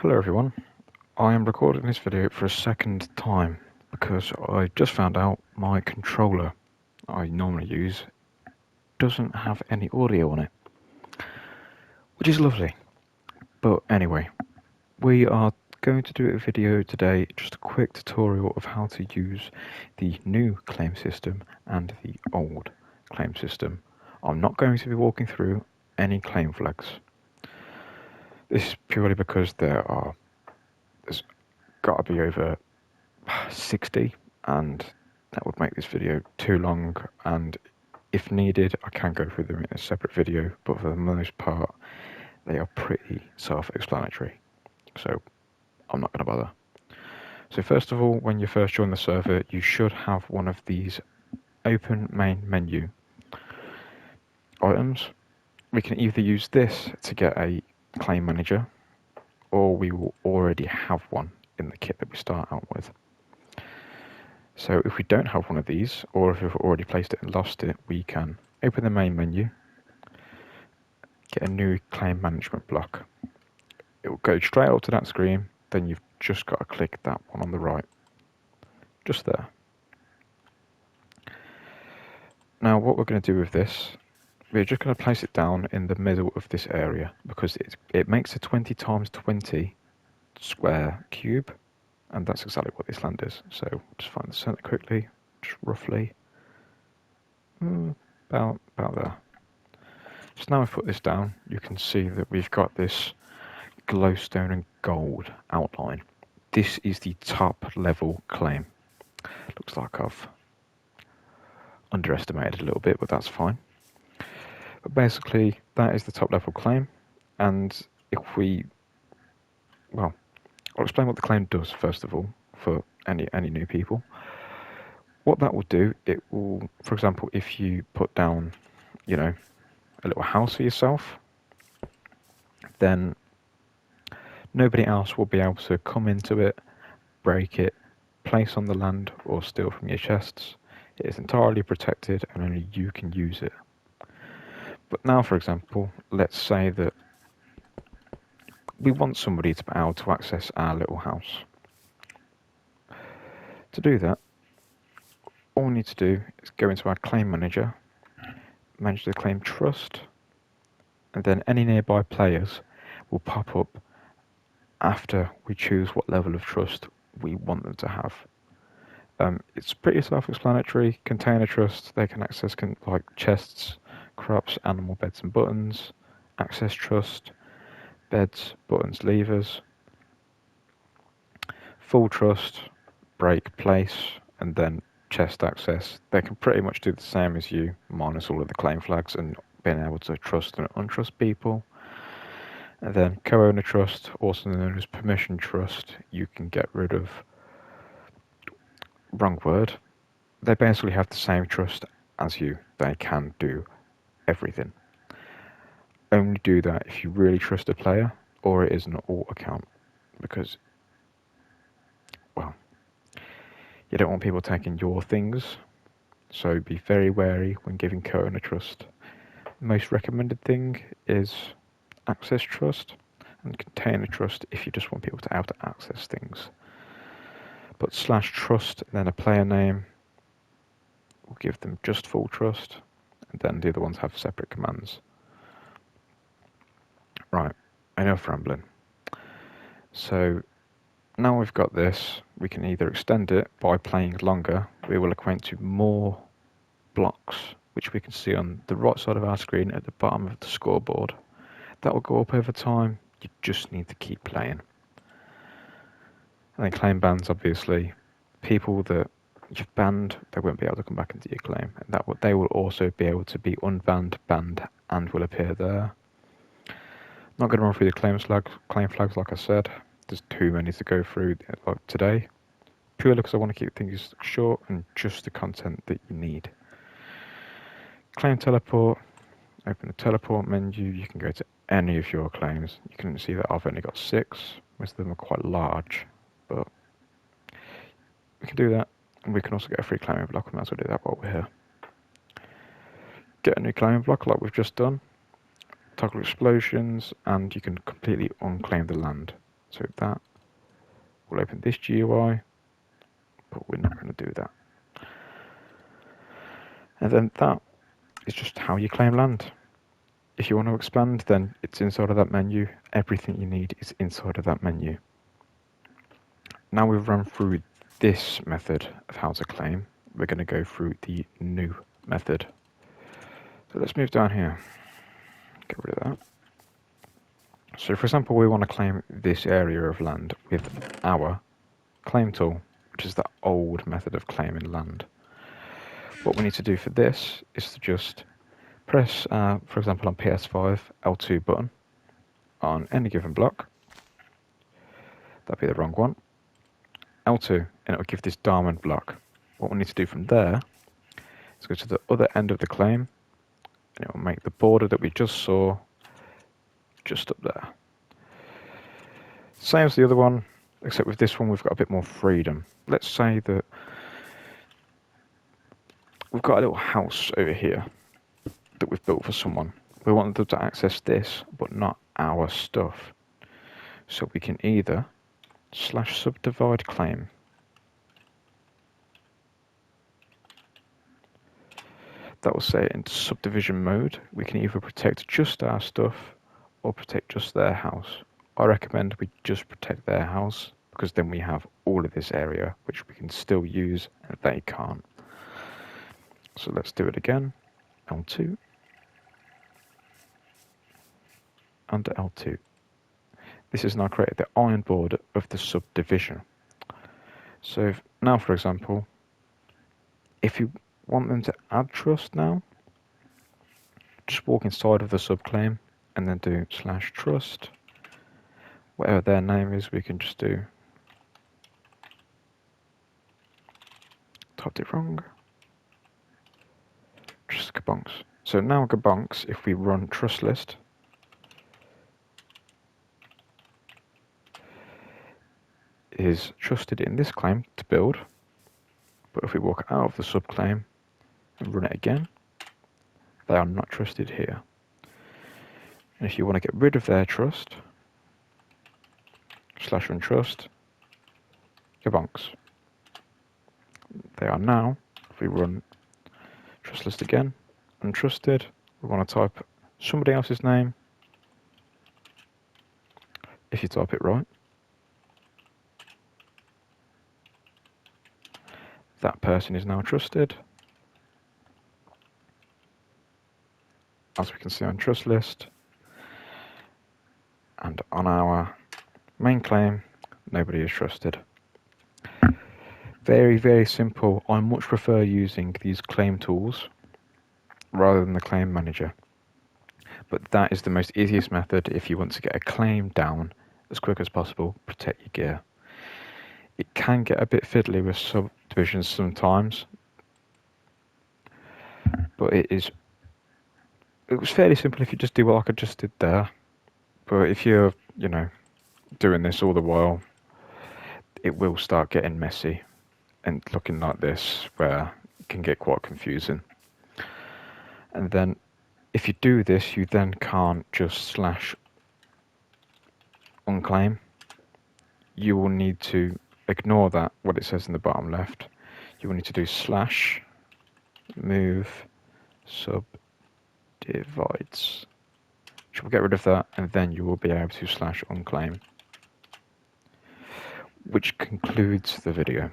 Hello everyone, I am recording this video for a second time because I just found out my controller I normally use doesn't have any audio on it, which is lovely. But anyway, we are going to do a video today, just a quick tutorial of how to use the new claim system and the old claim system. I'm not going to be walking through any claim flags. This is purely because there's got to be over 60 and that would make this video too long, and if needed I can go through them in a separate video, but for the most part they are pretty self-explanatory, so I'm not going to bother. So first of all, when you first join the server you should have one of these open main menu items. We can either use this to get a claim manager, or we will already have one in the kit that we start out with. So if we don't have one of these, or if we've already placed it and lost it, we can open the main menu, get a new claim management block. It will go straight up to that screen, then you've just got to click that one on the right, just there. Now what we're going to do with this, we're just going to place it down in the middle of this area, because it makes a 20 times 20 square cube, and that's exactly what this land is. So just find the center quickly, just roughly about there. So now I've put this down, you can see that we've got this glowstone and gold outline. This is the top level claim. Looks like I've underestimated a little bit, but that's fine. But basically that is the top level claim, and if we, well, I'll explain what the claim does first of all for any new people. What that will do, it will, for example, if you put down, you know, a little house for yourself, then nobody else will be able to come into it, break it, place on the land, or steal from your chests. It is entirely protected and only you can use it. But now, for example, let's say that we want somebody to be able to access our little house. To do that, all we need to do is go into our claim manager, manage the claim trust, and then any nearby players will pop up after we choose what level of trust we want them to have. It's pretty self-explanatory. Container trust, they can access like chests, crops, animal beds and buttons. Access trust, beds, buttons, levers. Full trust, break, place, and then chest access. They can pretty much do the same as you, minus all of the claim flags and being able to trust and untrust people. And then co-owner trust, also known as permission trust, you can get rid of. Wrong word. They basically have the same trust as you. They can do everything. Only do that if you really trust a player, or it is an alt account, because, well, you don't want people taking your things, so be very wary when giving co-owner trust. Most recommended thing is access trust and container trust if you just want people to be able to access things. But /trust and then a player name will give them just full trust, and then the other ones have separate commands. Right, enough rambling. So now we've got this, we can either extend it by playing longer. We will equate to more blocks, which we can see on the right side of our screen at the bottom of the scoreboard. That will go up over time, you just need to keep playing. And then claim bans, obviously. People that you've banned, they won't be able to come back into your claim. And that they will also be able to be unbanned, banned, and will appear there. Not going to run through the claim flags like I said. There's too many to go through like today. Purely because I want to keep things short and just the content that you need. Claim teleport. Open the teleport menu. You can go to any of your claims. You can see that I've only got 6. Most of them are quite large, but we can do that. And we can also get a free claiming block. We might as well do that while we're here. Get a new claiming block like we've just done. Toggle explosions, and you can completely unclaim the land. So that will open this GUI, but we're not going to do that. And then that is just how you claim land. If you want to expand, then it's inside of that menu. Everything you need is inside of that menu. Now we've run through this method of how to claim, we're going to go through the new method. So let's move down here, get rid of that. So for example, we want to claim this area of land with our claim tool, which is the old method of claiming land. What we need to do for this is to just press, for example on PS5, L2 button on any given block. That'd be the wrong one. L2, and it will give this diamond block. What we need to do from there is go to the other end of the claim, and it will make the border that we just saw just up there. Same as the other one, except with this one we've got a bit more freedom. Let's say that we've got a little house over here that we've built for someone. We want them to access this, but not our stuff. So we can either /subdivide claim. That will say in subdivision mode, we can either protect just our stuff or protect just their house. I recommend we just protect their house, because then we have all of this area which we can still use and they can't. So let's do it again. L2 under L2. This has now created the iron border of the subdivision. So now, for example, if you want them to add trust now, just walk inside of the subclaim and then do /trust. Whatever their name is, we can just do. Typed it wrong. Just Gabonks. So now Gabonks, if we run trust list, is trusted in this claim to build, but if we walk out of the subclaim and run it again, they are not trusted here. And if you want to get rid of their trust, /untrust, Gabonks. They are now, if we run trust list again, untrusted, we want to type somebody else's name. If you type it right, that person is now trusted. As we can see on trust list, and on our main claim, nobody is trusted. Very, very simple. I much prefer using these claim tools rather than the claim manager. But that is the most easiest method if you want to get a claim down as quick as possible, protect your gear. It can get a bit fiddly with subdivisions sometimes, but it was fairly simple if you just do what I just did there. But if you're, doing this all the while, it will start getting messy and looking like this, where it can get quite confusing. And then if you do this, you then can't just /unclaim. You will need to ignore that, what it says in the bottom left. You will need to do /move subdivides, which will get rid of that, and then you will be able to /unclaim. Which concludes the video.